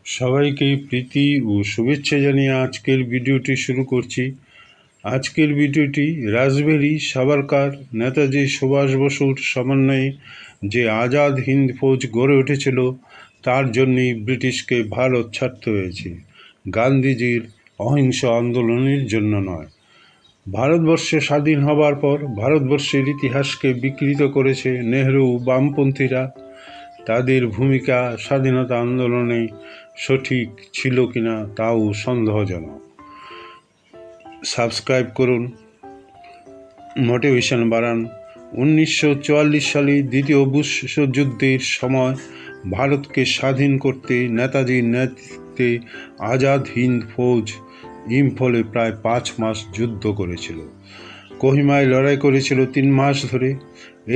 সবাইকে প্রীতি ও শুভেচ্ছা জানিয়ে আজকের ভিডিওটি শুরু করছি। আজকের ভিডিওটি রাসবিহারী সাভারকর নেতাজি সুভাষ বসুর সমন্বয়ে যে আজাদ হিন্দ ফৌজ গড়ে উঠেছিল তার জন্যই ব্রিটিশকে ভারত ছাড়তে হয়েছে, গান্ধীজির অহিংস আন্দোলনের জন্য নয়। ভারতবর্ষ স্বাধীন হবার পর ভারতবর্ষের ইতিহাসকে বিকৃত করেছে নেহরু বামপন্থীরা। তাদের ভূমিকা স্বাধীনতা আন্দোলনে সঠিক ছিল কিনা তাও সন্দেহজনক। সাবস্ক্রাইব করুন, মোটিভেশন বাড়ান। 1944 সালে দ্বিতীয় বিশ্বযুদ্ধের সময় ভারতকে স্বাধীন করতে নেতাজির নেতৃত্বে আজাদ হিন্দ ফৌজ ইম্ফলে প্রায় 5 মাস যুদ্ধ করেছিল। কোহিমায় লড়াই করেছিল 3 মাস ধরে।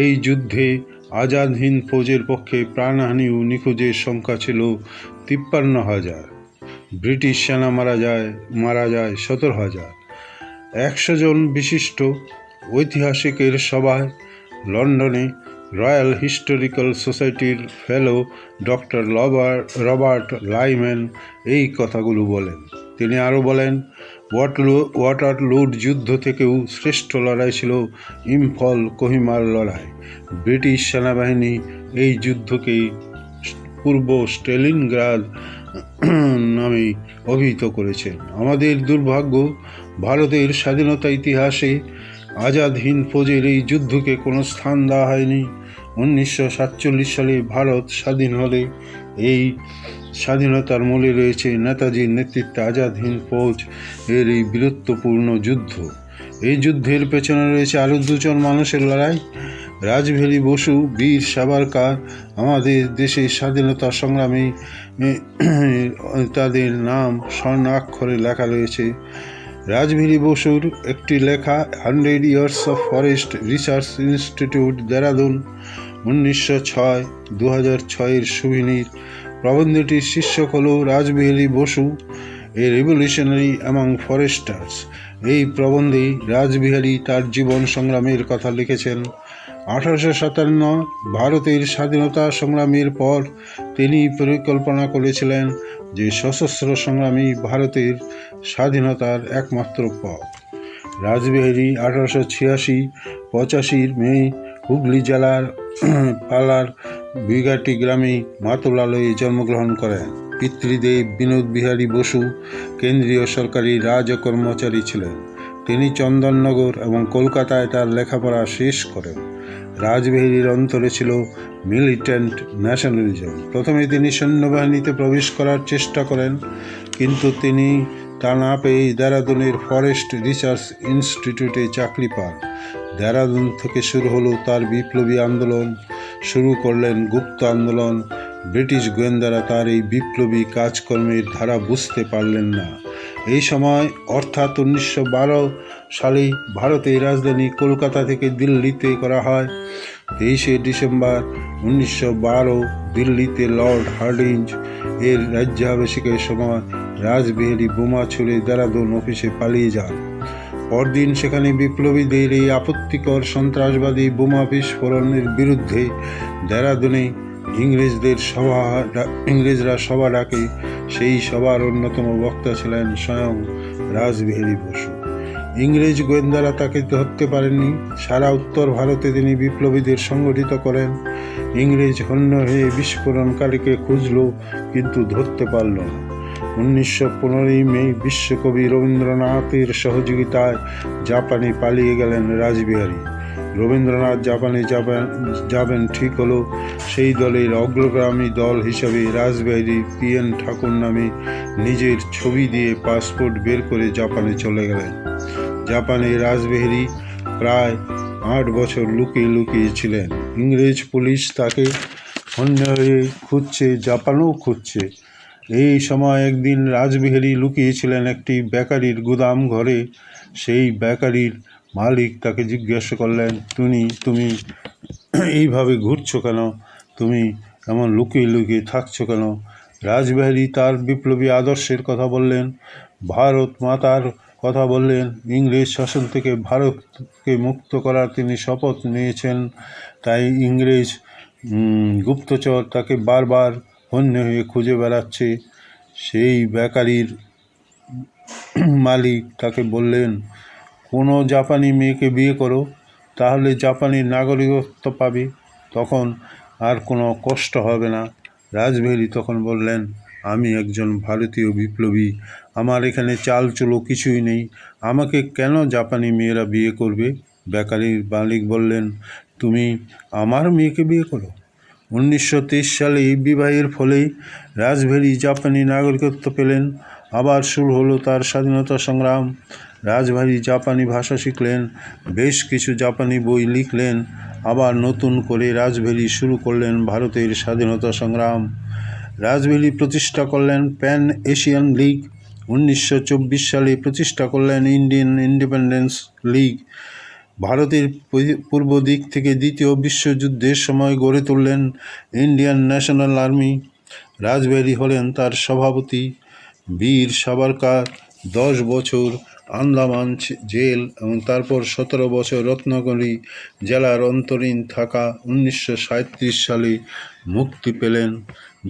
এই যুদ্ধে আজাদ হিন্দ ফৌজের পক্ষে প্রাণহানি ও নিখোঁজের সংখ্যা ছিল 53,000। ব্রিটিশ সেনা মারা যায় 17,000। 100 জন বিশিষ্ট ঐতিহাসিকের সভায় লন্ডনে রয়্যাল হিস্টোরিক্যাল সোসাইটির ফেলো ডক্টর রবার্ট লাইম্যান এই কথাগুলো বলেন। তিনি আরও বলেন, ওয়াটারলুর যুদ্ধ থেকেও শ্রেষ্ঠ লড়াই ছিল ইম্ফল কোহিমার লড়াই। ব্রিটিশ সেনাবাহিনী এই যুদ্ধকে পূর্ব স্টালিনগ্রাদ নামে অভিহিত করেছেন। আমাদের দুর্ভাগ্য, ভারতের স্বাধীনতা ইতিহাসে আজাদ হিন্দ ফৌজের এই যুদ্ধকে কোনো স্থান দেওয়া হয়নি। 1947 সালে ভারত স্বাধীন হলে এই স্বাধীনতার মূলে রয়েছে নেতাজির নেতৃত্বে আজাদ হিন্দ ফৌজ এর এই বীরত্বপূর্ণ যুদ্ধ। এই যুদ্ধের পেছনে রয়েছে আরও 2 জন মানুষের লড়াই। রাসবিহারী বসু, বীর সাভারকর। আমাদের দেশের স্বাধীনতা সংগ্রামে তাদের নাম স্বর্ণাক্ষরে লেখা রয়েছে। রাসবিহারী বসুর একটি লেখা 100 years of forest research institute, Dehradun, 1906, 2006 শুভিনির। প্রবন্ধটির শীর্ষক হল রাসবিহারী বসু এ রেভলিউশনারি অ্যামং ফরেস্টার্স। এই প্রবন্ধে রাসবিহারী তার জীবন সংগ্রামের কথা লিখেছেন। 1857 ভারতের স্বাধীনতা সংগ্রামের পর তিনি পরিকল্পনা করেছিলেন যে সশস্ত্র সংগ্রামী ভারতের স্বাধীনতার একমাত্র পথ। রাসবিহারী 1886-85 মে হুগলি জেলার পালার বিঘাটি গ্রামে মাতুলালয়ে জন্মগ্রহণ করেন। পিতৃদেব বিনোদ বিহারী বসু কেন্দ্রীয় সরকারি রাজকর্মচারী ছিলেন। তিনি চন্দননগর এবং কলকাতায় তার লেখাপড়া শেষ করেন। রাসবিহারীর অন্তরে ছিল মিলিট্যান্ট ন্যাশনালিজম। প্রথমে তিনি সৈন্যবাহিনীতে প্রবেশ করার চেষ্টা করেন, কিন্তু তিনি তা না পেয়ে দেরাদুনের ফরেস্ট রিসার্চ ইনস্টিটিউটে চাকরি পান। দেরাদুন থেকে শুরু হলো তার বিপ্লবী আন্দোলন। শুরু করলেন গুপ্ত আন্দোলন। ব্রিটিশ গোয়েন্দারা তার এই বিপ্লবী কাজকর্মের ধারা বুঝতে পারলেন না। এই সময় অর্থাৎ 1912 সালে ভারতের রাজধানী কলকাতা থেকে দিল্লিতে করা হয়। 23শে ডিসেম্বর 1912 দিল্লিতে লর্ড হার্ডিঞ্জ এর রাজ্যাভিষেকের সময় রাসবিহারী বোমা ছুড়ে দেরাদুন অফিসে পালিয়ে যান। পরদিন সেখানে বিপ্লবীদের এই আপত্তিকর সন্ত্রাসবাদী বোমা বিস্ফোরণের বিরুদ্ধে দেরাদুনে ইংরেজরা সভা ডাকে। সেই সভার অন্যতম বক্তা ছিলেন স্বয়ং রাসবিহারী বসু। ইংরেজ গোয়েন্দারা তাকে ধরতে পারেননি। সারা উত্তর ভারতে তিনি বিপ্লবীদের সংগঠিত করেন। ইংরেজ হন্য হয়ে বিস্ফোরণকারীকে খুঁজল, কিন্তু ধরতে পারল না। 1915 মে বিশ্বকবি রবীন্দ্রনাথের সহযোগিতায় জাপানে পালিয়ে গেলেন রাসবিহারী। রবীন্দ্রনাথ জাপানে যাবেন ঠিক হলো। সেই দলের অগ্রগামী দল হিসাবে রাসবিহারী PN ঠাকুর নামে নিজের ছবি দিয়ে পাসপোর্ট বের করে জাপানে চলে গেলেন। জাপানে রাসবিহারী প্রায় 8 বছর লুকিয়ে লুকিয়ে ছিলেন। ইংরেজ পুলিশ তাকে হন্য হয়ে খুঁজছে, জাপানেও খুঁজছে। এই সময় একদিন রাসবিহারী লুকিয়েছিলেন একটি বেকারির গুদাম ঘরে। সেই বেকারির মালিক তাকে জিজ্ঞাসা করলেন, তুমি এইভাবে ঘুরছো কেন? তুমি এমন লুকিয়ে লুকিয়ে থাকছো কেন? রাসবিহারী তার বিপ্লবী আদর্শের কথা বললেন, ভারত মাতার কথা বললেন। ইংরেজ শাসন থেকে ভারতকে মুক্ত করার তিনি শপথ নিয়েছেন। তাই ইংরেজ গুপ্তচর তাকে বারবার হন্য হয়ে খুঁজে বেড়াচ্ছে। সেই বেকারির মালিক তাকে বললেন, কোনো জাপানি মেয়েকে বিয়ে করো, তাহলে জাপানি নাগরিকত্ব পাবে, তখন আর কোনো কষ্ট হবে না। রাজভেরি তখন বললেন, আমি একজন ভারতীয় বিপ্লবী, আমার এখানে চাল চুলো কিছুই নেই, আমাকে কেন জাপানি মেয়েরা বিয়ে করবে? বেকারির মালিক বললেন, তুমি আমার মেয়েকে বিয়ে করো। 1923 সালে এই বিবাহের ফলেই রাজভেরি জাপানি নাগরিকত্ব পেলেন। আবার শুরু হলো তার স্বাধীনতা সংগ্রাম। রাজভেরি জাপানি ভাষা শিখলেন, বেশ কিছু জাপানি বই লিখলেন। আবার নতুন করে রাজভেরি শুরু করলেন ভারতের স্বাধীনতা সংগ্রাম। রাজভেরি প্রতিষ্ঠা করলেন প্যান এশিয়ান লীগ। 1924 সালে প্রতিষ্ঠা করলেন ইন্ডিয়ান ইন্ডিপেন্ডেন্স লীগ। ভারতের পূর্ব দিক থেকে দ্বিতীয় বিশ্বযুদ্ধের সময় গড়ে তুললেন ইন্ডিয়ান ন্যাশনাল আর্মি। রাজভেরি হলেন তার সভাপতি। বীর সাভারকার 10 বছর আন্দামান জেল এবং তারপর 17 বছর রত্নাগিরি জেলার অন্তরীণ থাকা 1937 সালে মুক্তি পেলেন।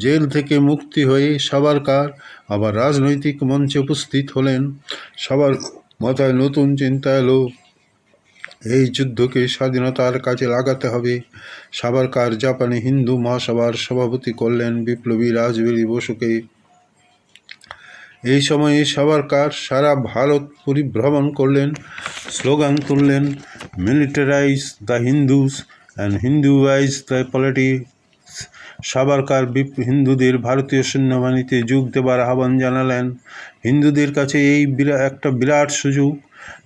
জেল থেকে মুক্তি হয়ে সাভারকার আবার রাজনৈতিক মঞ্চে উপস্থিত হলেন। সবার মাথায় নতুন চিন্তা এলো, এই যুদ্ধকে স্বাধীনতার কাজে লাগাতে হবে। সাভারকার জাপানি হিন্দু মহাসভার সভাপতি করলেন বিপ্লবী রাজভেরি বসুকে। এই সময়ে সাভারকার সারা ভারত পরিভ্রমণ করলেন, স্লোগান তুললেন, militarize the Hindus and Hinduize the politics. Savarkar হিন্দুদের ভারতীয় সৈন্যবাহিনীতে যোগ দেবার আহ্বান জানালেন। হিন্দুদের কাছে এই একটা বিরাট সুযোগ।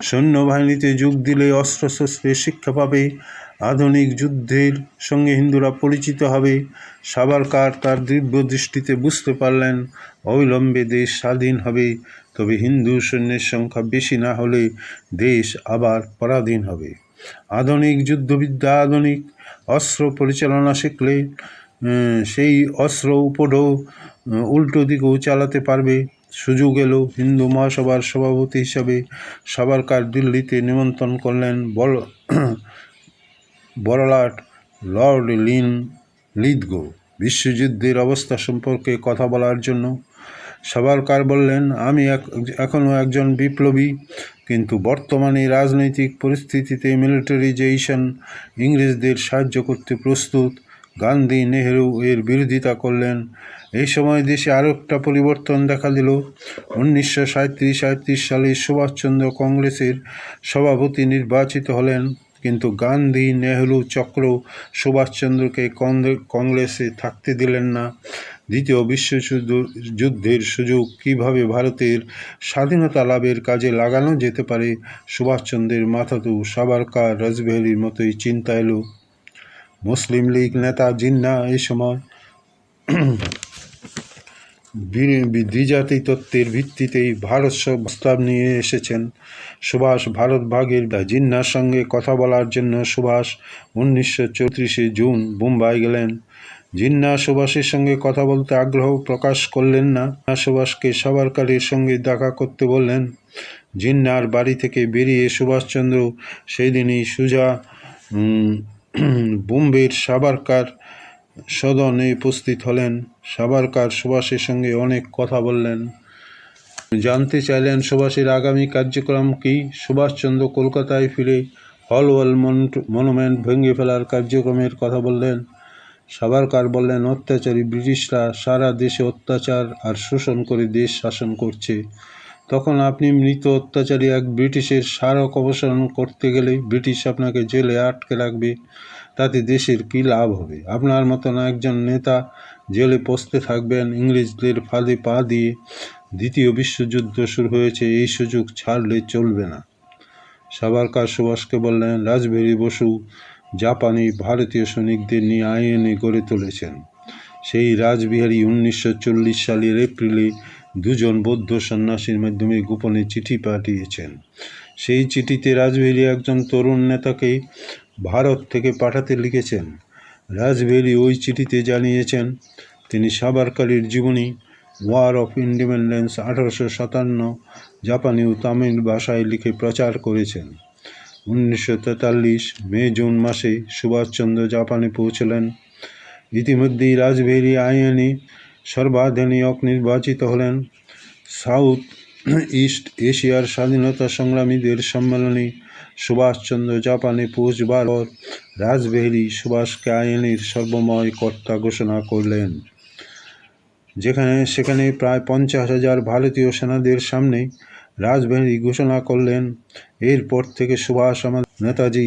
সৈন্যবাহিনীতে যোগ দিলে অস্ত্রশস্ত্রের শিক্ষা পাবে, আধুনিক যুদ্ধের সঙ্গে হিন্দুরা পরিচিত হবে। সাভারকার তার দিব্য দৃষ্টিতে বুঝতে পারলেন, অবিলম্বে দেশ স্বাধীন হবে, তবে হিন্দু সৈন্যের সংখ্যা বেশি না হলে দেশ আবার পরাধীন হবে। আধুনিক যুদ্ধবিদ্যা, আধুনিক অস্ত্র পরিচালনা শিখলে সেই অস্ত্র উপরও উল্টো দিকেও চালাতে পারবে। সুযোগ এলো। হিন্দু মহাসভার সভাপতি হিসাবে সাভারকার দিল্লিতে নিমন্ত্রণ করলেন বড়লাট লর্ড লিথগো বিশ্বযুদ্ধের অবস্থা সম্পর্কে কথা বলার জন্য। সাভারকার বললেন, আমি এখনও একজন বিপ্লবী, কিন্তু বর্তমানে রাজনৈতিক পরিস্থিতিতে মিলিটারিজেশন ইংরেজদের সাহায্য করতে প্রস্তুত। গান্ধী নেহেরু এর বিরোধিতা করলেন। এই সময় দেশে আরও একটা পরিবর্তন দেখা দিল। 1937 সালে সুভাষচন্দ্র কংগ্রেসের সভাপতি নির্বাচিত হলেন, কিন্তু গান্ধী নেহেরু চক্র সুভাষচন্দ্রকে কংগ্রেসে থাকতে দিলেন না। দ্বিতীয় বিশ্বযুদ্ধের সুযোগ কীভাবে ভারতের স্বাধীনতা লাভের কাজে লাগানো যেতে পারে, সুভাষচন্দ্রের মাথাতেও সাভারকার রাজভেরির মতোই চিন্তা এলো। মুসলিম লীগ নেতা জিন্নাহ এই সময় দ্বিজাতি তত্ত্বের ভিত্তিতেই ভারত প্রস্তাব নিয়ে এসেছেন। সুভাষ ভারত ভাগের জিন্নাহর সঙ্গে কথা বলার জন্য সুভাষ 1934 জুন বোম্বাই গেলেন। জিন্নাহ সুভাষের সঙ্গে কথা বলতে আগ্রহ প্রকাশ করলেন না। সুভাষকে সাভারকারের সঙ্গে দেখা করতে বললেন। জিন্নাহর বাড়ি থেকে বেরিয়ে সুভাষচন্দ্র সেই দিনই সোজা বোম্বের সাভারকার সদনে উপস্থিত হলেন। সাভারকার সুভাষের সঙ্গে অনেক কথা বললেন, জানতে চাইলেন সুভাষের আগামী কার্যক্রম কী। সুভাষচন্দ্র কলকাতায় ফিরে হলওয়াল মনুমেন্ট ভেঙে ফেলার কার্যক্রমের কথা বললেন। সাভারকার বললেন, অত্যাচারী ব্রিটিশরা সারা দেশে অত্যাচার আর শোষণ করে দেশ শাসন করছে। তখন আপনি মৃত অত্যাচারী এক ব্রিটিশের স্মারক অপসারণ করতে গেলে ব্রিটিশ আপনাকে জেলে আটকে রাখবে, তাতে দেশের কী লাভ হবে? আপনার মতন একজন নেতা জেলে পচতে থাকবেন ইংরেজদের ফাঁদে পা দিয়ে। দ্বিতীয় বিশ্বযুদ্ধ শুরু হয়েছে, এই সুযোগ ছাড়লে চলবে না। সাভারকার সুভাষকে বললেন, রাজভেরি বসু জাপানি ভারতীয় সৈনিকদের নিয়ে আইএনএ গড়ে তুলেছেন। সেই রাসবিহারী 1940 সালের এপ্রিলে 2 বৌদ্ধ সন্ন্যাসীর মাধ্যমে গোপনে চিঠি পাঠিয়েছেন। সেই চিঠিতে রাসবিহারী একজন তরুণ নেতাকে ভারত থেকে পাঠাতে লিখেছেন। রাসবিহারী ওই চিঠিতে জানিয়েছেন, তিনি সাভারকারের জীবনী ওয়ার অফ ইন্ডিপেন্ডেন্স 1857 জাপানি ও তামিল ভাষায় লিখে প্রচার করেছেন। 1943 মে-জুন মাসে সুভাষচন্দ্র জাপানে পৌঁছলেন। ইতিমধ্যেই রাসবিহারী আইএনএ সর্বাধিনায়ক নির্বাচিত হলেন। সাউথ ইস্ট এশিয়ার স্বাধীনতা সংগ্রামীদের সম্মেলনে সুভাষচন্দ্র জাপানে পৌঁছবার পর রাসবিহারী সুভাষকে আইনের সর্বময় কর্তা ঘোষণা করলেন। সেখানে প্রায় 50,000 ভারতীয় সেনাদের সামনে রাসবিহারী ঘোষণা করলেন, এরপর থেকে সুভাষ আমাদের নেতাজি